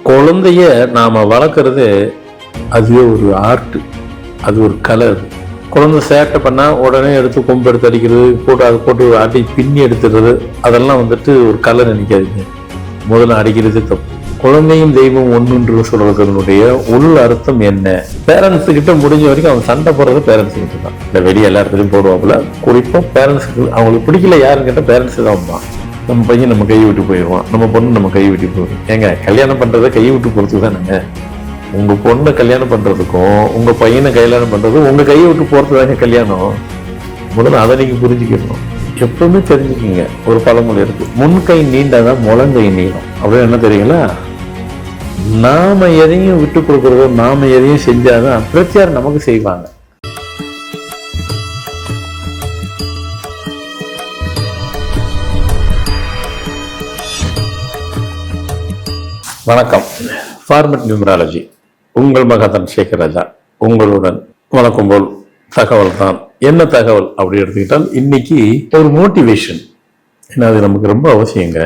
குழந்தைய நாம வளர்க்குறது அதுவே ஒரு ஆர்ட், அது ஒரு கலர். குழந்தை சேட்டை பண்ணா உடனே எடுத்து கொம்பு எடுத்து அடிக்கிறது, போட்டு அதை போட்டு அடி பின்னி எடுத்துடுறது, அதெல்லாம் வந்துட்டு ஒரு கலர் நினைக்காதீங்க. முதல்ல அடிக்கிறது தப்பு. குழந்தையும் தெய்வம் ஒன்றுன்று சொல்றதனுடைய உள் அர்த்தம் என்ன? பேரண்ட்ஸு கிட்ட முடிஞ்ச வரைக்கும் அவன் சண்டை போடுறது பேரண்ட்ஸ் கிட்ட தான். இந்த வெளியே எல்லா இடத்துலையும் போடுவாப்புல, குறிப்பா பேரண்ட்ஸுக்கு அவங்களுக்கு பிடிக்கல யாருன்னு கேட்டால் பேரண்ட்ஸு தான். நம்ம பையன் நம்ம கையை விட்டு போயிடுவான், நம்ம பொண்ணு நம்ம கையை விட்டு போயிடும். ஏங்க, கல்யாணம் பண்றதை கையை விட்டு போறதுக்கு தானேங்க. உங்க பொண்ணை கல்யாணம் பண்றதுக்கும் உங்க பையனை கல்யாணம் பண்றதும் உங்க கையை விட்டு போறது தாங்க கல்யாணம். முதல்ல அதை நீங்க புரிஞ்சுக்கணும். எப்பவுமே தெரிஞ்சுக்கிங்க. ஒரு பழமொழி இருக்கு, முன்கை நீண்டாதான் முழங்கை நீளும் அப்படின்னு. என்ன தெரியுங்களா? நாம எதையும் விட்டு கொடுக்கறதோ நாம எதையும் செஞ்சாதான் பிரச்சாரம் நமக்கு செய்வாங்க. வணக்கம். ஃபார்மட் நியூமராலஜி, உங்கள் மகதன் சேகர் ராஜா உங்களுடன். வணக்கம் போல் தகவல் தான். என்ன தகவல் அப்படி எடுத்துக்கிட்டால், இன்னைக்கு ஒரு மோட்டிவேஷன். ஏன்னா அது நமக்கு ரொம்ப அவசியங்க.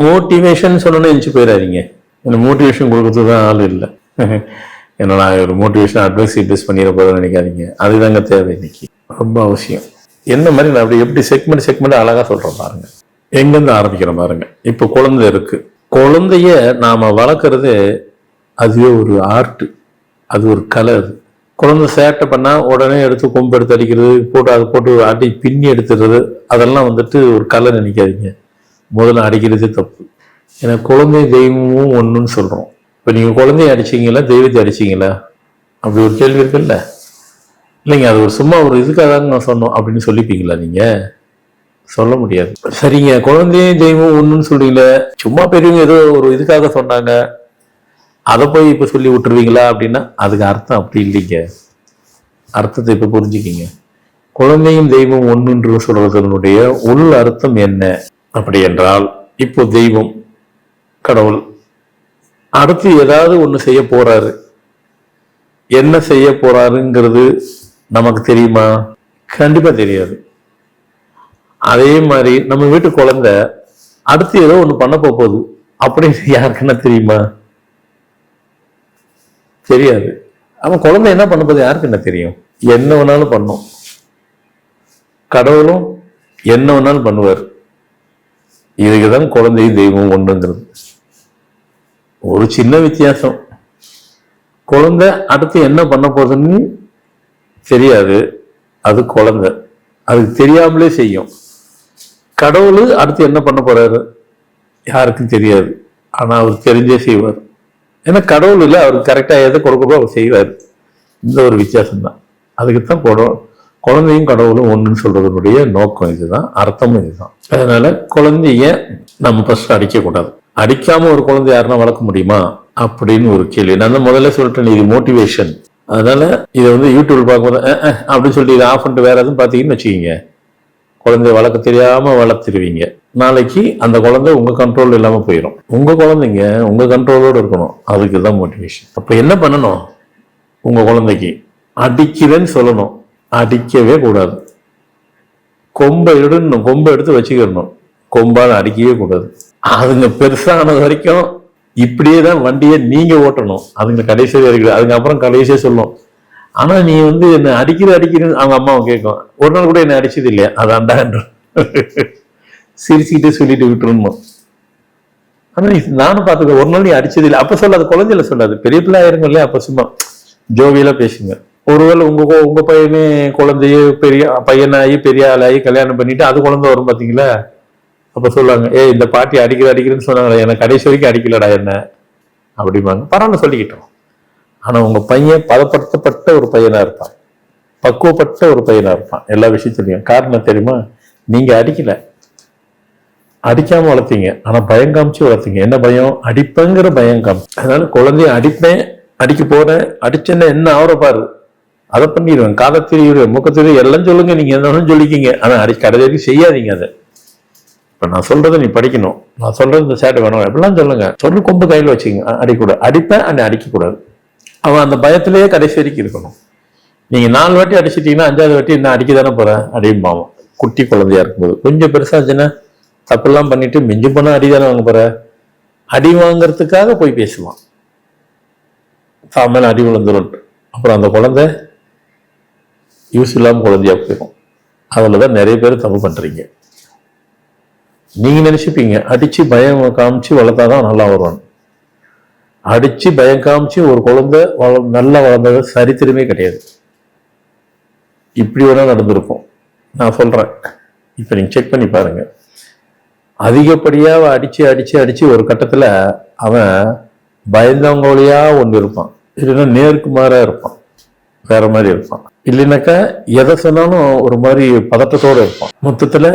மோட்டிவேஷன் சொன்னோன்னே எழுச்சி போயிடாதீங்க. எனக்கு மோட்டிவேஷன் கொடுக்கறது தான் ஆள் இல்லை. ஏன்னா நான் ஒரு மோட்டிவேஷன் அட்வைஸ் பண்ணிட போதும் நினைக்காதீங்க. அதுதாங்க தேவை இன்னைக்கு, ரொம்ப அவசியம். என்ன மாதிரி நான் அப்படி எப்படி செக்மெண்ட் அழகா சொல்றேன் பாருங்க. எங்கேருந்து ஆரம்பிக்கிறேன் பாருங்க. இப்போ குழந்தை இருக்கு. குழந்தைய நாம வளர்க்குறது அதுவே ஒரு ஆர்ட், அது ஒரு கலர். குழந்தை சேட்டை பண்ணா உடனே எடுத்து கொம்பு எடுத்து அடிக்கிறது, போட்டு அதை போட்டு அடி பின்னி எடுத்துடுறது, அதெல்லாம் வந்துட்டு ஒரு கலர் நினைக்காதீங்க. முதல்ல அடிக்கிறது தப்பு. ஏன்னா குழந்தை தெய்வமும் ஒன்றுன்னு சொல்றோம். இப்போ நீங்க குழந்தைய அடிச்சீங்களா, தெய்வத்தை அடிச்சீங்களா? அப்படி ஒரு கேள்வி இருக்குல்ல. இல்லைங்க, அது ஒரு சும்மா ஒரு இதுக்காக தாங்க நான் சொன்னோம் அப்படின்னு சொல்லிப்பீங்களா? நீங்க சொல்ல முடியாது. சரிங்க, குழந்தையும் தெய்வம் ஒண்ணுன்னு சொல்றீங்கள, சும்மா பெரியவங்க ஏதோ ஒரு இதுக்காக சொன்னாங்க, அதை போய் இப்ப சொல்லி விட்டுருவீங்களா அப்படின்னா அதுக்கு அர்த்தம் அப்படி இல்லைங்க. அர்த்தத்தை இப்ப புரிஞ்சுக்கிங்க. குழந்தையும் தெய்வம் ஒன்றுன்று சொல்றதனுடைய உள் அர்த்தம் என்ன அப்படி என்றால், இப்போ தெய்வம் கடவுள் அடுத்து ஏதாவது ஒண்ணு செய்ய போறாரு. என்ன செய்ய போறாருங்கிறது நமக்கு தெரியுமா? கண்டிப்பா தெரியாது. அதே மாதிரி நம்ம வீட்டு குழந்தை அடுத்து ஏதோ ஒண்ணு பண்ண போகுது அப்படின்னு யாருக்குன்னா தெரியுமா? தெரியாது. அவன் குழந்தை என்ன பண்ண போகுது யாருக்கு என்ன தெரியும்? என்ன வேணாலும் பண்ணும். கடவுளும் என்ன வேணாலும் பண்ணுவார். இதுக்குதான் குழந்தையும் தெய்வம் ஒண்ணுங்கிறது. ஒரு சின்ன வித்தியாசம். குழந்தை அடுத்து என்ன பண்ண போகுதுன்னு தெரியாது. அது குழந்தை, அதுக்கு தெரியாமலே செய்யும். கடவுள் அடுத்து என்ன பண்ண போறாரு யாருக்கும் தெரியாது. ஆனா அவர் தெரிஞ்சே செய்வார். ஏன்னா கடவுள் இல்லை, அவருக்கு கரெக்டா எதை கொடுக்கறோ அவர் செய்வார். இந்த ஒரு வித்தியாசம் தான். அதுக்குத்தான் குழந்தையும் கடவுளும் ஒண்ணுன்னு சொல்றதுனுடைய நோக்கம் இதுதான், அர்த்தமும் இதுதான். அதனால குழந்தைய நம்ம ஃபர்ஸ்ட் அடிக்கக்கூடாது. அடிக்காம ஒரு குழந்தை யாருன்னா வளர்க்க முடியுமா அப்படின்னு ஒரு கேள்வி. நான் முதல்ல சொல்லிட்டேன், இது மோட்டிவேஷன். அதனால இதை யூடியூப்ல பார்க்கும்போது அப்படின்னு சொல்லிட்டு இதை ஆஃப் பண்ணிட்டு வேற எதுவும் பார்த்தீங்கன்னு வச்சுக்கிங்க, குழந்தைய வளர்க்க தெரியாம வளர்த்துருவீங்க. நாளைக்கு அந்த குழந்தை உங்க கண்ட்ரோல் இல்லாம போயிடும். உங்க குழந்தைங்க உங்க கண்ட்ரோலோடு இருக்கணும். அதுக்கு தான் மோட்டிவேஷன். அப்ப என்ன பண்ணணும்? உங்க குழந்தைக்கு அடிக்கிறேன்னு சொல்லணும். அடிக்கவே கூடாது. கொம்பை இடணும், கொம்பை எடுத்து வச்சுக்கிடணும். கொம்பால் அடிக்கவே கூடாது. அதுங்க பெருசானது வரைக்கும் இப்படியே தான் வண்டியை நீங்க ஓட்டணும். அதுங்க கடைசியாக இருக்குது. அதுங்க அப்புறம் கடைசியாக சொல்லும், ஆனா நீ என்ன அடிக்கிறேன்னு அவங்க அம்மாவை கேட்கும். ஒரு நாள் கூட என்ன அடிச்சது இல்லையா, அதான்டா சிரிச்சுக்கிட்டே சொல்லிட்டு விட்டுருணும். ஆனா நானும் பார்த்துக்க, ஒரு நாள் நீ அடிச்சது இல்லை அப்ப சொல்லாது, குழந்தையில சொல்லாது, பெரிய பிள்ளை ஆயிருங்க இல்லையா, அப்ப சும்மா ஜோவியலா பேசுங்க. ஒருவேளை உங்க பையனே குழந்தைய பெரிய பையனாகி பெரிய ஆளாகி கல்யாணம் பண்ணிட்டு அது குழந்தை வரும் பாத்தீங்களா, அப்ப சொல்லுவாங்க, இந்த பாட்டி அடிக்கிறேன்னு சொன்னாங்களே, எனக்கு கடைசி வரைக்கும் அடிக்கலடா என்ன அப்படிம்பாங்க. பரவாயில்ல, சொல்லிக்கிட்டோம். ஆனா உங்க பையன் பதப்படுத்தப்பட்ட ஒரு பையனா இருப்பான், பக்குவப்பட்ட ஒரு பையனா இருப்பான் எல்லா விஷயத்துலயும். காரணம் தெரியுமா? நீங்க அடிக்கல, அடிக்காம வளர்த்தீங்க, ஆனா பயம் காமிச்சு வளர்த்தீங்க. என்ன பயம்? அடிப்பேங்கிற பயம் காமிச்சு. அதனால குழந்தைய அடிப்பேன், அடிக்க போறேன், அடிச்சேன்னா என்ன ஆவற பாரு, அதை பண்ணிடுவேன், காலத்திரியுவேன், முக்கத்திரியும் எல்லாம் சொல்லுங்க, நீங்க என்ன சொல்லிக்கிங்க. ஆனா கடைசி செய்யாதீங்க. அதை இப்ப நான் சொல்றதை நீ படிக்கணும். நான் சொல்றது இந்த சேட்டை வேணும் எப்படிலாம் சொல்லுங்க. சொல்லு, கொம்பு கையில வச்சுங்க. அடிக்கூடாது. அடிப்பேன், அடிக்கக்கூடாது. அவன் அந்த பயத்திலேயே கடைசி வரைக்கும் இருக்கணும். நீங்க 4 வாட்டி அடிச்சிட்டீங்கன்னா 5வது வாட்டி என்ன அடிக்க தானே போறேன் அடிம்பாவும். குட்டி குழந்தையா இருக்கும்போது. கொஞ்சம் பெருசாச்சுன்னா தப்பெல்லாம் பண்ணிட்டு மிஞ்சி போனா அடிதானே வாங்க போற. அடி வாங்கறதுக்காக போய் பேசுவான். தான் மேலே அடி விழுந்துடும். அப்புறம் அந்த குழந்தை யூஸ் இல்லாமல் குழந்தையா போயிடும். அதில் தான் நிறைய பேர் தப்பு பண்ணுறீங்க. நீங்கள் நினச்சிப்பீங்க அடித்து பயம் காமிச்சு வளர்த்தாதான் நல்லா வருவான். அடித்து பயம் காமிச்சு ஒரு குழந்தை நல்லா வளர்ந்தது சரித்திரமே கிடையாது. இப்படி வேணால் நடந்திருக்கும். நான் சொல்கிறேன், இப்போ நீங்கள் செக் பண்ணி பாருங்கள். அதிகப்படியாக அடித்து அடித்து அடித்து ஒரு கட்டத்தில் அவன் பயந்தவங்களையாக ஒன்று இருப்பான், இல்லைன்னா நேருக்கு மாறாக இருப்பான், வேற மாதிரி இருப்பான். இல்லைன்னாக்கா எதை சொன்னாலும் ஒரு மாதிரி பதட்டத்தோடு இருப்பான். மொத்தத்தில்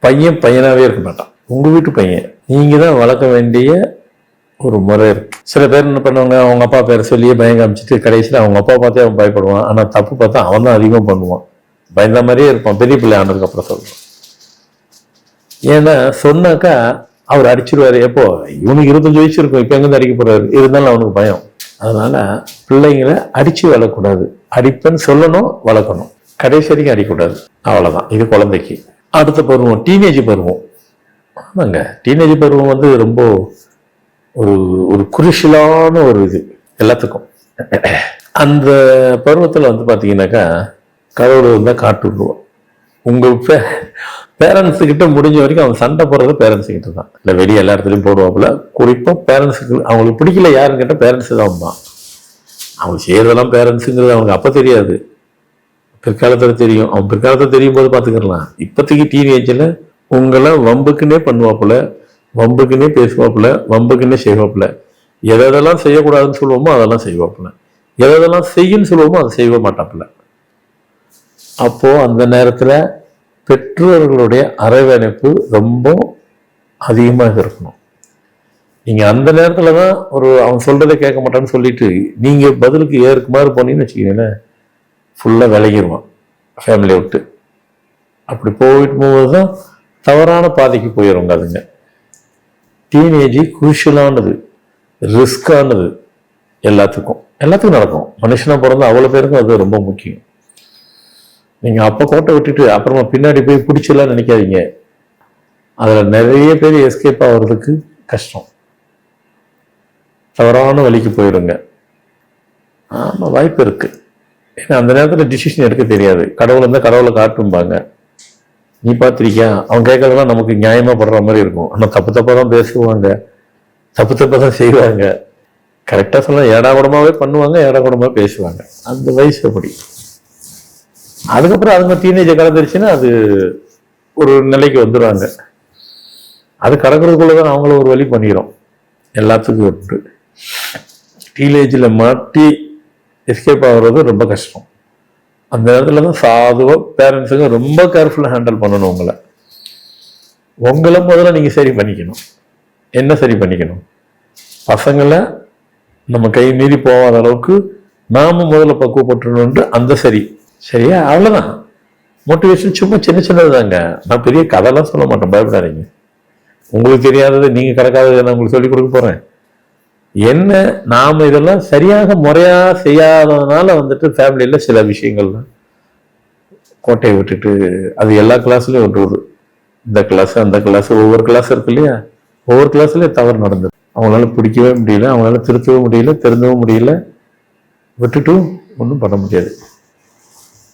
பையனாகவே இருக்க மாட்டான். உங்கள் வீட்டு பையன் நீங்கள் தான் வளர்க்க வேண்டிய ஒரு முறை இருக்கு. சில பேர் என்ன பண்ணுவாங்க, அவங்க அப்பா பேரை சொல்லியே பயம் காமிச்சிட்டு கடைசியில் அவங்க அப்பா பார்த்தே அவன் பயப்படுவான். ஆனால் தப்பு பார்த்தா அவன் தான் அதிகமாக பண்ணுவான். பயந்த மாதிரியே இருப்பான். பெரிய பிள்ளை ஆனதுக்கு அப்புறம் சொல்லுவான். ஏன்னா சொன்னாக்கா அவர் அடிச்சிருவாரு. எப்போ இவனுக்கு 25 வயசு இருக்கும், இப்போ எங்கேருந்து அடிக்க போறாரு, இருந்தாலும் அவனுக்கு பயம். அதனால பிள்ளைங்களை அடிச்சு வளரக்கூடாது. அடிப்பேன்னு சொல்லணும், வளர்க்கணும். கடைசி வரைக்கும் அடிக்கக்கூடாது. அவ்வளவுதான். இது குழந்தைக்கு. அடுத்த பருவம் டீனேஜ் பருவம். ஆமாங்க, டீனேஜ் பருவம் வந்து ரொம்ப ஒரு ஒரு குருஷிலான ஒரு இது எல்லாத்துக்கும். அந்த பருவத்தில் வந்து பார்த்தீங்கன்னாக்கா கடவுள் வந்தால் காட்டு விடுவோம். உங்கள் பேரண்ட்ஸு கிட்ட முடிஞ்ச வரைக்கும் அவன் சண்டை போடுறது பேரண்ட்ஸு கிட்ட தான். இல்லை வெளியே எல்லா இடத்துலையும் போடுவாப்புல. குறிப்பாக பேரண்ட்ஸுக்கு அவங்களுக்கு பிடிக்கல யாருன்னு கேட்டால் பேரண்ட்ஸு தான் அம்மா. அவங்க செய்யறதெல்லாம் பேரண்ட்ஸுங்கிறது அவனுக்கு அப்போ தெரியாது, பிற்காலத்தில் தெரியும். அவன் பிற்காலத்தில் தெரியும் போது பார்த்துக்கலாம். இப்போதைக்கு டீனேஜில் உங்களை வம்புக்குன்னே பண்ணுவாப்புல, வம்புக்குன்னே பேசுவாப்புல, வம்புக்குன்னே செய்வாப்புல. எதெல்லாம் செய்யக்கூடாதுன்னு சொல்லுவோமோ அதெல்லாம் செய்வாப்புல, எதெல்லாம் செய்யுன்னு சொல்லுவோமோ அதை செய்ய மாட்டாப்புல. அப்போ அந்த நேரத்தில் பெற்றோர்களுடைய அரவணைப்பு ரொம்ப அதிகமாக இருக்கணும். நீங்க அந்த நேரத்துல தான் அவன் சொல்றதை கேட்க மாட்டான்னு சொல்லிட்டு நீங்க பதிலுக்கு ஏற்குமாறு போனீங்கன்னு வச்சுக்கீங்களேன், ஃபுல்லா விலகிடுவான் ஃபேமிலியை விட்டு. அப்படி போயிட்டு போகும்போதுதான் தவறான பாதைக்கு போயிடுவாங்க. அதுங்க டீனேஜ் குரூஷியலானது, ரிஸ்கானது. எல்லாத்துக்கும் நடக்கும். மனுஷனா பிறந்த அவ்வளவு பேருக்கும் அது ரொம்ப முக்கியம். நீங்க அப்ப கோட்டை விட்டுட்டு அப்புறமா பின்னாடி போய் பிடிச்சலாம் நினைக்காதீங்க. அதுல நிறைய பேர் எஸ்கேப் ஆகிறதுக்கு கஷ்டம், தவறான வழிக்கு போயிடுங்க. ஆமா, வாய்ப்பு இருக்கு. ஏன்னா அந்த நேரத்துல டிசிஷன் எடுக்க தெரியாது. கடவுள் இருந்தால் கடவுளை காட்டும்பாங்க. நீ பார்த்திருக்கியா, அவன் கேட்கறதெல்லாம் நமக்கு நியாயமா படுற மாதிரி இருக்கும். ஆனா தப்பு தப்பா தான் பேசுவாங்க, தப்பு தப்பா தான் செய்வாங்க. கரெக்டா சொல்ல ஏடாகுடமாவே பண்ணுவாங்க, ஏடாகுடமாவே பேசுவாங்க. அந்த வயசு அப்படி. அதுக்கப்புறம் அதுங்க டீனேஜை கலந்துருச்சுன்னா அது ஒரு நிலைக்கு வந்துடுவாங்க. அது கடக்கிறதுக்குள்ளதான் அவங்கள ஒரு வழி பண்ணிடும். எல்லாத்துக்கும் உண்டு. டீனேஜில் மாட்டி எஸ்கேப் ஆகுறது ரொம்ப கஷ்டம். அந்த நேரத்துல தான் சாதுவா பேரண்ட்ஸுங்க ரொம்ப கேர்ஃபுல்லாக ஹேண்டில் பண்ணணும். உங்களை முதல்ல நீங்க சரி பண்ணிக்கணும். என்ன சரி பண்ணிக்கணும்? பசங்களை நம்ம கை மீறி போகாத அளவுக்கு நாம முதல்ல பக்குவப்பட்டுணுன்ட்டு அந்த சரியா அவ்வளவுதான். மோட்டிவேஷன் சும்மா சின்ன சின்னது தாங்க. நான் பெரிய கதைலாம் சொல்ல மாட்டேன், பயப்படாதீங்க. உங்களுக்கு தெரியாதது நீங்க கிடக்காதது நான் உங்களுக்கு சொல்லிக் கொடுக்க போறேன். என்ன நாம இதெல்லாம் சரியாக முறையா செய்யாததுனால ஃபேமிலியில சில விஷயங்கள்லாம் கோட்டையை விட்டுட்டு அது எல்லா கிளாஸ்லயும் ஒரு இந்த கிளாஸ் அந்த கிளாஸ் ஒவ்வொரு கிளாஸ் இருக்கு இல்லையா, ஒவ்வொரு கிளாஸ்லயும் தவறு நடந்தது. அவங்களால பிடிக்கவே முடியல, அவங்களால திருத்தவும் முடியல, திருந்தவும் முடியல, விட்டுட்டும் ஒன்றும் பண்ண முடியாது.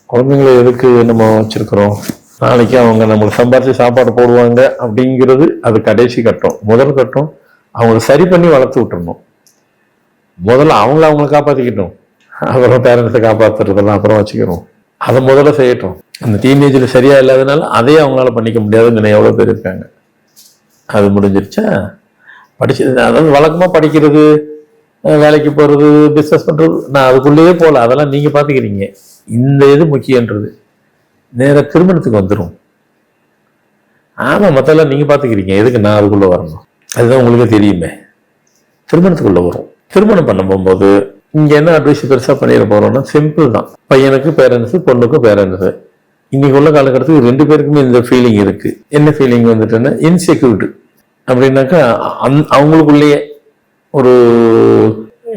குழந்தைங்களை எதுக்கு நம்ம வச்சிருக்கிறோம்? நாளைக்கு அவங்க நம்மளுக்கு சம்பாரிச்சு சாப்பாடு போடுவாங்க அப்படிங்கிறது அது கடைசி கட்டம். முதல் கட்டம் அவங்களை சரி பண்ணி வளர்த்து விட்டுறணும். முதல்ல அவங்கள காப்பாற்றிக்கிட்டோம், அப்புறம் பேரண்ட்ஸை காப்பாற்றுறதெல்லாம் அப்புறம் வச்சுக்கிறோம். அதை முதல்ல செய்யட்டும். அந்த டீனேஜில் சரியா இல்லாதனால அதையே அவங்களால பண்ணிக்க முடியாதுன்னு எவ்வளோ பேர் இருக்காங்க. அது முடிஞ்சிருச்சா? அதாவது வழக்கமாக படிக்கிறது, வேலைக்கு போகிறது, பிஸ்னஸ் பண்ணுறது, நான் அதுக்குள்ளேயே போகல. அதெல்லாம் நீங்கள் பார்த்துக்கிறீங்க. இந்த இது முக்கியன்றது நேர திருமணத்துக்கு வந்துடும். ஆமாம், மற்றெல்லாம் நீங்கள் பார்த்துக்கிறீங்க. எதுக்கு நான் அதுக்குள்ளே வரணும்? அதுதான் உங்களுக்கு தெரியுமே. திருமணத்துக்குள்ளே வரும். திருமணம் பண்ண போகும்போது இங்கே என்ன அட்வைஸ் பெருசாக பண்ணிட போகிறோம்னா சிம்பிள் தான். பையனுக்கு பேரண்ட்ஸு, பொண்ணுக்கு பேரண்ட்ஸு. இன்னைக்கு உள்ள காலகட்டத்துக்கு 2 பேருக்குமே இந்த ஃபீலிங் இருக்குது. என்ன ஃபீலிங் வந்துட்டுன்னா இன்செக்யூரிட்டி. அப்படின்னாக்கா அவங்களுக்குள்ளேயே ஒரு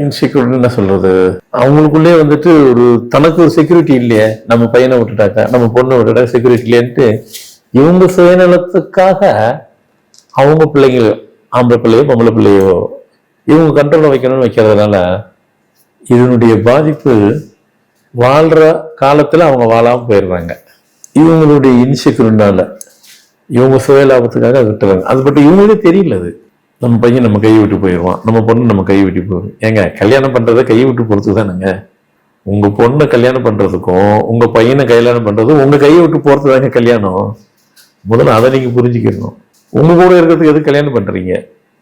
இன்செக்யூரிட்டி, என்ன சொல்றது, அவங்களுக்குள்ளே ஒரு தனக்கு ஒரு செக்யூரிட்டி இல்லையே. நம்ம பையனை விட்டுட்டாக்கா, நம்ம பொண்ணை விட்டுட்டா செக்யூரிட்டி இல்லையன்ட்டு இவங்க சுயநலத்துக்காக அவங்க பிள்ளைங்க, ஆம்பளை பிள்ளையோ பொம்பளை பிள்ளையோ இவங்க கண்ட்ரோல வைக்கணும்னு வைக்கிறதுனால இதனுடைய பாதிப்பு வாழ்ற காலத்துல அவங்க வாழாம போயிடுறாங்க. இவங்களுடைய இன்செக்யூர்னால இவங்க சுய லாபத்துக்காக விட்டுறாங்க. அது பற்றி இவங்களே தெரியல. அது நம்ம பையன் நம்ம கையை விட்டு போயிடுவான், நம்ம பொண்ணு நம்ம கையை விட்டு போயிடும். ஏங்க, கல்யாணம் பண்றதை கையை விட்டு போறதுக்கு தானுங்க. உங்க பொண்ணை கல்யாணம் பண்றதுக்கும் உங்க பையனை கல்யாணம் பண்றதும் உங்க கையை விட்டு போறது தாங்க கல்யாணம். முதல்ல அதை நீங்க புரிஞ்சுக்கணும். உங்க கூட இருக்கிறதுக்கு எதுக்கு கல்யாணம் பண்றீங்க?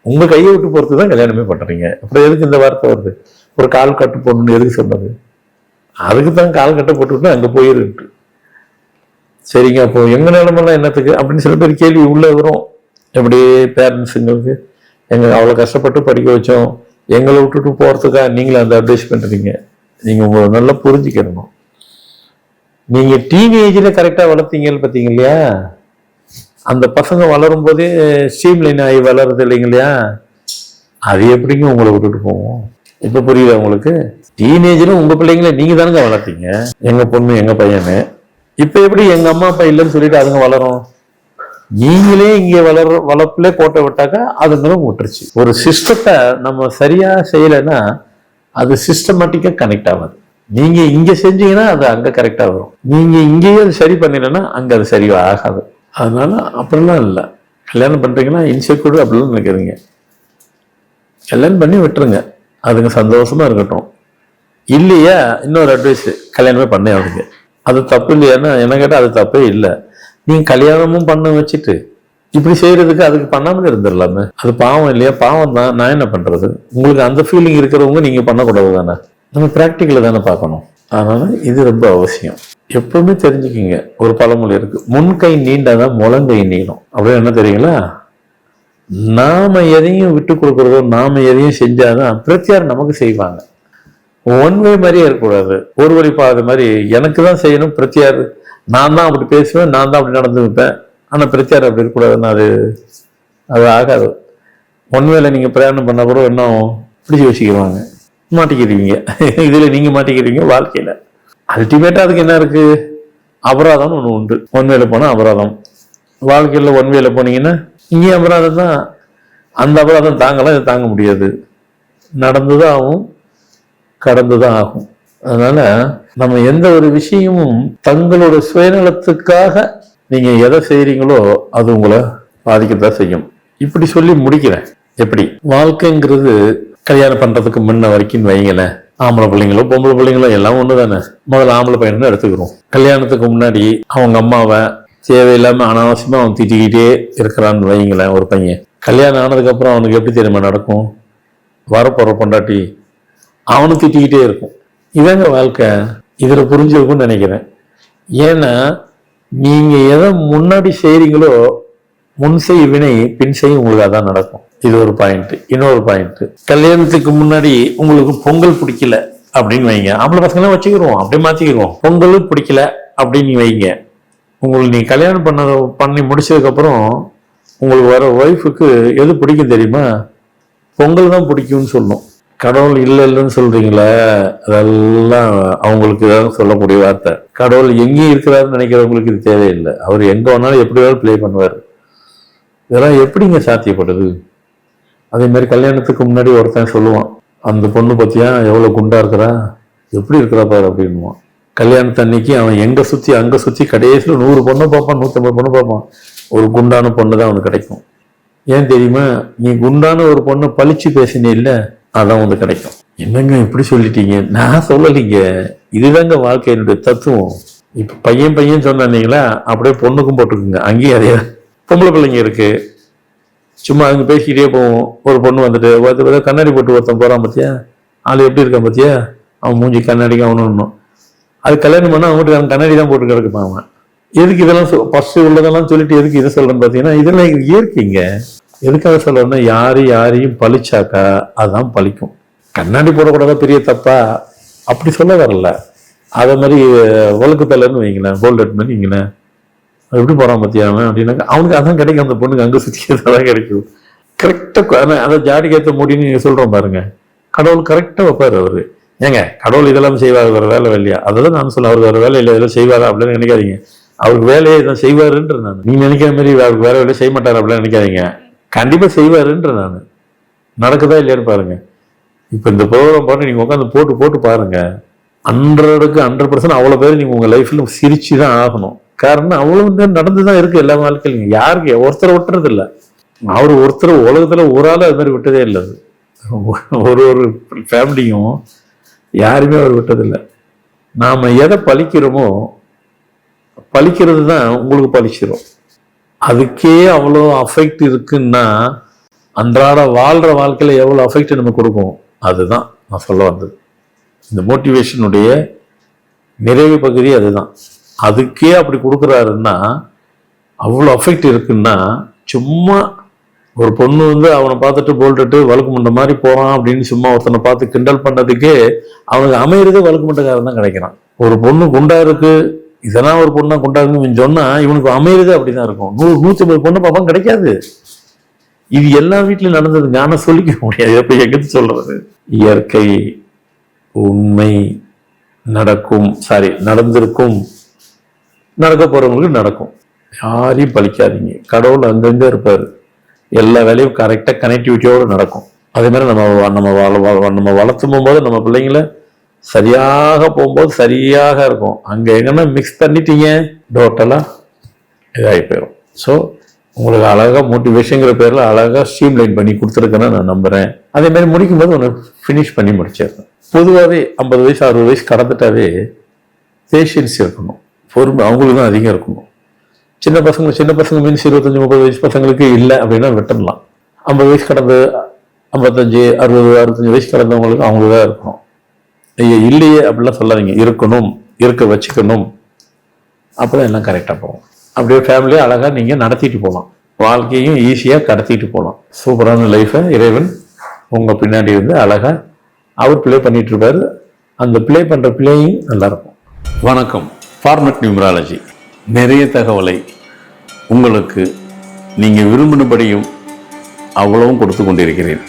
உங்க கையை விட்டு போறது தான் கல்யாணமே பண்றீங்க. அப்புறம் எதுக்கு இந்த வார்த்தை வருது? ஒரு கால் கட்டு போடணும்னு எதுக்கு சொன்னது? அதுக்கு தான் கால் கட்ட போட்டுவிட்டு அங்க போயிருக்கு. சரிங்க, அப்போ எங்க நிலைமெல்லாம் என்னத்துக்கு அப்படின்னு சில பேர் கேள்வி உள்ள வரும். எப்படி பேரண்ட்ஸுங்களுக்கு எங்க அவ்வளோ கஷ்டப்பட்டு படிக்க வச்சோம், எங்களை விட்டுட்டு போறதுக்காக நீங்களும் அந்த அட்வைஸ் பண்றீங்க. நீங்க உங்களை நல்லா புரிஞ்சுக்கணும். நீங்க டீனேஜ்ல கரெக்டா வளர்த்தீங்கன்னு பார்த்தீங்க இல்லையா, அந்த பசங்க வளரும் போதே ஸ்ட்ரீம் லைன் ஆகி வளருது இல்லைங்க இல்லையா, அது எப்படிங்க உங்களை விட்டுட்டு போவோம்? இப்ப புரியுதா உங்களுக்கு? டீனேஜ்ல உங்க பிள்ளைங்களை நீங்க தானுங்க வளர்த்தீங்க, எங்க பொண்ணு எங்க பையனு. இப்ப எப்படி எங்க அம்மா அப்பா இல்லைன்னு சொல்லிட்டு அதுங்க வளரும்? நீங்களே இங்க வளர்ப்புல கோட்டை விட்டாக்கா அதுங்களும் விட்டுருச்சு. ஒரு சிஸ்டத்தை நம்ம சரியா செய்யலைன்னா அது சிஸ்டமேட்டிக்கா கனெக்ட் ஆகாது. நீங்க இங்க செஞ்சீங்கன்னா அது அங்க கரெக்டா வரும். நீங்க இங்கேயே அது சரி பண்ணலைன்னா அங்க அது சரிவா ஆகாது. அதனால அப்படிலாம் இல்லை. கல்யாணம் பண்றீங்கன்னா இன்செக்யூர் அப்படிலாம் நினைக்கிறீங்க, கல்யாணம் பண்ணி விட்டுருங்க, அதுங்க சந்தோஷமா இருக்கட்டும். இல்லையா இன்னொரு அட்வைஸ், கல்யாணமே பண்ணே ஆகுங்க. அது தப்பு இல்லையான்னா என்ன கேட்டால் அது தப்பே இல்லை. நீங்க கல்யாணமும் பண்ண வச்சுட்டு இப்படி செய்யறதுக்கு அதுக்கு பண்ணாமலே இருந்துடலாமே. அது பாவம் இல்லையா? பாவம் தான். நான் என்ன பண்றது? உங்களுக்கு அந்த ஃபீலிங் இருக்கிறவங்க நீங்க பண்ணக்கூடாது தானே. நம்ம பிராக்டிக்கல தானே பார்க்கணும். அதனால இது ரொம்ப அவசியம். எப்பவுமே தெரிஞ்சுக்கிங்க, ஒரு பழமொழி இருக்கு, முன்கை நீண்டாதான் முழங்கை நீளும். அப்படின்னு என்ன தெரியுங்களா? நாம எதையும் விட்டு கொடுக்கறதோ நாம எதையும் செஞ்சாதான் பிரத்தியார் நமக்கு செய்வாங்க. ஒன் வே மாதிரியே இருக்கக்கூடாது, ஒரு வழி பாதை மாதிரி எனக்கு தான் செய்யணும். பிரத்தியார் நான் தான் அப்படி பேசுவேன், நான் தான் அப்படி நடந்து வைப்பேன், ஆனா பிரத்தியார் அப்படி இருக்கக்கூடாதுன்னு அது ஆகாது. ஒன் வேல நீங்க பிரயாணம் பண்ண பிறகு என்ன பிடிச்சி வச்சுக்கிடுவாங்க, மாட்டிக்கிறீங்க. இதுல நீங்க மாட்டிக்கிறீங்க வாழ்க்கையில. அல்டிமேட்டா அதுக்கு என்ன இருக்கு? அபராதம்னு ஒண்ணு உண்டு. ஒன் வேல போனா அபராதம். வாழ்க்கையில ஒன் வேல போனீங்கன்னா இங்கே அபராதம் தான். அந்த அபராதம் தாங்கலாம், இது தாங்க முடியாது. நடந்துதான் ஆகும், கடந்துதான் ஆகும். அதனால நம்ம எந்த ஒரு விஷயமும் தங்களோட சுயநலத்துக்காக நீங்க எதை செய்யறீங்களோ அது உங்களை பாதிக்கத்தான் செய்யும். இப்படி சொல்லி முடிக்கிறேன். எப்படி வாழ்க்கைங்கிறது கல்யாணம் பண்றதுக்கு முன்ன வரைக்கும் வைங்களேன், ஆம்பளை பிள்ளைங்களோ பொம்பளை பிள்ளைங்களோ எல்லாம் ஒண்ணு தானே. முதல்ல ஆம்பளை பையன் எடுத்துக்கிறோம். கல்யாணத்துக்கு முன்னாடி அவங்க அம்மாவை தேவையில்லாம அனாவசியமா அவன் திட்டிக்கிட்டே இருக்கிறான்னு வைங்களேன். ஒரு பையன் கல்யாணம் ஆனதுக்கு அப்புறம் அவனுக்கு எப்படி தெரியுமா நடக்கும்? வரப்போற பொண்டாட்டி அவனும் திட்டிக்கிட்டே இருக்கும். இதாங்க வாழ்க்கை. இதுல புரிஞ்சிருக்கும்னு நினைக்கிறேன். ஏன்னா நீங்க எதை முன்னாடி செய்றீங்களோ முன் செய் வினை பின் செய் உங்களுக்கு அதான் நடக்கும். இது ஒரு பாயிண்ட். இன்னொரு பாயிண்ட், கல்யாணத்துக்கு முன்னாடி உங்களுக்கு பொங்கல் பிடிக்கல அப்படின்னு வைங்க. ஆம்பளை பசங்களாம் வச்சுக்கிடுவோம், அப்படியே மாத்திக்கிடுவோம். பொங்கலும் பிடிக்கல அப்படின்னு வைங்க. உங்களுக்கு நீ கல்யாணம் பண்ணி முடிச்சதுக்கு அப்புறம் உங்களுக்கு வர ஒய்ஃபுக்கு எது பிடிக்கும் தெரியுமா? பொங்கல் தான் பிடிக்கும்னு சொல்லும். கடவுள் இல்லைன்னு சொல்றீங்களே, அதெல்லாம் அவங்களுக்கு தான் சொல்லக்கூடிய வார்த்தை. கடவுள் எங்கேயும் இருக்கிறாருன்னு நினைக்கிறவங்களுக்கு இது தேவையில்லை. அவர் எங்க வேணாலும் எப்படி வேணாலும் பிளே பண்ணுவார். இதெல்லாம் எப்படிங்க சாத்தியப்படுது? அதே மாதிரி கல்யாணத்துக்கு முன்னாடி ஒருத்தன் சொல்லுவான், அந்த பொண்ணு பத்தியா எவ்வளவு குண்டா இருக்கிறா, எப்படி இருக்கிறா பாரு அப்படின்னுவான். கல்யாணத்து அன்னைக்கு அவன் எங்க சுத்தி அங்க சுத்தி கடைசியில 100 பொண்ணை பார்ப்பான், 150 பொண்ணு பார்ப்பான். ஒரு குண்டான பொண்ணு தான் அவனுக்கு கிடைக்கும். ஏன் தெரியுமா? நீ குண்டான ஒரு பொண்ணை பழிச்சு பேசினே இல்ல, அதான் வந்து கிடைக்கும். என்னங்க இப்படி சொல்லிட்டீங்க? நான் சொல்லலைங்க, இதுதாங்க வாழ்க்கையினுடைய தத்துவம். இப்ப பையன் சொன்னீங்களா, அப்படியே பொண்ணுக்கும் போட்டுக்குங்க. அங்கேயும் அதே பொம்பளை பிள்ளைங்க இருக்கு, சும்மா அங்க பேசிக்கிட்டே போவோம். ஒரு பொண்ணு வந்துட்டு கண்ணாடி போட்டு ஒருத்தன் போறான் பத்தியா, ஆளு எப்படி இருக்கான் பத்தியா, அவன் மூஞ்சி கண்ணாடிக்கு அவனும். அது கல்யாணம் பண்ணா அவன் கண்ணாடி தான் போட்டு கிடக்குப்பான். அவன் எதுக்கு இதெல்லாம் ஃபர்ஸ்ட் உள்ளதெல்லாம் சொல்லிட்டு எதுக்கு இதை சொல்றேன்னு பாத்தீங்கன்னா, இதெல்லாம் இயற்கைங்க. எதுக்காக சொல்றேன்னா, யாரையும் பழிச்சாக்கா அதுதான் பழிக்கும். கண்ணாடி போடக்கூடாதா பெரிய தப்பா அப்படி சொல்ல வரல. அதே மாதிரி வழக்கு தலைன்னு வைங்களேன், கோல்டட் மாதிரி வைங்களேன், எப்படி போறான் பத்தியாம அப்படின்னாக்கா அவனுக்கு அதான் கிடைக்கும். அந்த பொண்ணுக்கு அங்க சுத்திதான் கிடைக்கும். கரெக்டா அதை ஜாடிக்கேற்ற முடின்னு நீங்க சொல்றோம் பாருங்க. கடவுள் கரெக்டா வைப்பாரு அவரு. ஏங்க கடவுள் இதெல்லாம் செய்வார், வேற வேலை இல்லையா? அதெல்லாம் நான் சொல்ல, அவர் வேற வேலை இல்லை இதெல்லாம் செய்வாரா அப்படின்னு நினைக்காதீங்க. அவருக்கு வேலையை இதான் செய்வாருன்ற நான். நீங்க நினைக்கிற மாதிரி அவருக்கு வேற வேலையை செய்ய மாட்டாரு அப்படின்னு நினைக்காதீங்க. கண்டிப்பா செய்வாருன்ற நான். நடக்குதா இல்லையான்னு பாருங்க. இப்போ இந்த ப்ரோக்ராம் பண்ணி நீங்கள் உட்காந்து போட்டு பாருங்க, 100% அவ்வளோ பேர் நீங்கள் உங்கள் லைஃப்பில் சிரிச்சு தான் ஆகணும். காரணம் அவ்வளோ நடந்து தான் இருக்குது எல்லா வாழ்க்கையிலும். யாருக்கு ஒருத்தரை விட்டுறது இல்லை. அவர் ஒருத்தர் உலகத்தில் ஒரு ஆள் அது மாதிரி விட்டதே இல்லை. ஒரு ஃபேமிலியும் யாருமே அவர் விட்டதில்லை. நாம் எதை பழிக்கிறோமோ பழிக்கிறது தான் உங்களுக்கு பழிச்சிடும். அதுக்கே அவ்வளோ அஃபெக்ட் இருக்குன்னா அன்றாட வாழ்கிற வாழ்க்கையில் எவ்வளோ அஃபெக்ட் நம்ம கொடுக்கும். அதுதான் நான் சொல்ல வந்தது. இந்த மோட்டிவேஷனுடைய நிறைவு பகுதி அதுதான். அதுக்கே அப்படி கொடுக்குறாருன்னா அவ்வளோ அஃபெக்ட் இருக்குன்னா, சும்மா ஒரு பொண்ணு அவனை பார்த்துட்டு போல்ட்டு வழுக்கு மண்டை மாதிரி போகிறான் அப்படின்னு சும்மா ஒருத்தனை பார்த்து கிண்டல் பண்ணதுக்கே அவனுக்கு அமையிறது வழுக்கு மண்டைக்காரன் தான் கிடைக்கிறான். ஒரு பொண்ணு குண்டா இருக்கு, இதெல்லாம் ஒரு பொண்ணா குண்டா இருக்குன்னு சொன்னா இவனுக்கு அமையிறது அப்படிதான் இருக்கும். 100-150 பொண்ணு பாப்பான் கிடைக்காது. இது எல்லா வீட்லயும் நடந்தது. ஞானம் சொல்லிக்க முடியாது. எப்ப எங்கன்னு சொல்றது? இயற்கை உண்மை நடந்திருக்கும், நடக்க போறவங்களுக்கு நடக்கும். யாரையும் பழிக்காதீங்க. கடவுள் அங்கங்க இருப்பாரு. எல்லா வேலையும் கரெக்டா கனெக்டிவிட்டியோடு நடக்கும். அதே மாதிரி நம்ம வளர்த்தும் போது நம்ம பிள்ளைங்களை சரியாக போகும்போது சரியாக இருக்கும். அங்க எங்கன்னா மிக்ஸ் பண்ணிட்டீங்க, டோட்டலா இதாகி போயிடும். ஸோ உங்களுக்கு அழகா மோட்டிவேஷனுங்கிற பேர்ல அழகா ஸ்ட்ரீம் லைன் பண்ணி கொடுத்துருக்கேன்னு நான் நம்புறேன். அதே மாதிரி முடிக்கும் போது ஒன்று ஃபினிஷ் பண்ணி முடிச்சிடுறேன். பொதுவாகவே 50 வயசு 60 வயசு கடந்துட்டாவே பேஷன்ஸ் இருக்கணும், பொறுமை அவங்களுக்கு தான் அதிகம் இருக்கணும். சின்ன பசங்க மீன்ஸ் 25-30 வயசு பசங்களுக்கு இல்லை அப்படின்னா விட்டுடலாம். 50 வயசு கடந்து 55, 60, 65 வயசு கடந்தவங்களுக்கு அவங்களுக்கு தான் இருக்கணும். இல்லையே அப்படிலாம் சொல்லாதீங்க. இருக்கணும், இருக்க வச்சுக்கணும். அப்போதான் எல்லாம் கரெக்டாக போகும். அப்படியே ஃபேமிலியை அழகாக நீங்கள் நடத்திட்டு போகலாம். வாழ்க்கையும் ஈஸியாக கடத்திட்டு போகலாம். சூப்பரான லைஃபை இறைவன் உங்கள் பின்னாடி அழகாக அவர் ப்ளே பண்ணிட்டு இருப்பாரு. அந்த ப்ளே பண்ணுற பிளேயும் நல்லாயிருக்கும். வணக்கம். ஃபார்மட் நியூமராலஜி நிறைய தகவலை உங்களுக்கு நீங்கள் விரும்பினபடியும் அவ்வளவும் கொடுத்து கொண்டிருக்கிறேன்.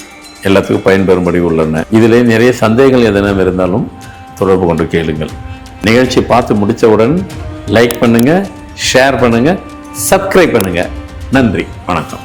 எல்லாத்துக்கும் பயன்பெறும்படி உள்ளன. இதிலே நிறைய சந்தேகங்கள் எதனா இருந்தாலும் தொடர்பு கொண்டு கேளுங்கள். நிகழ்ச்சி பார்த்து முடித்தவுடன் லைக் பண்ணுங்கள், ஷேர் பண்ணுங்கள், சப்ஸ்கிரைப் பண்ணுங்கள். நன்றி, வணக்கம்.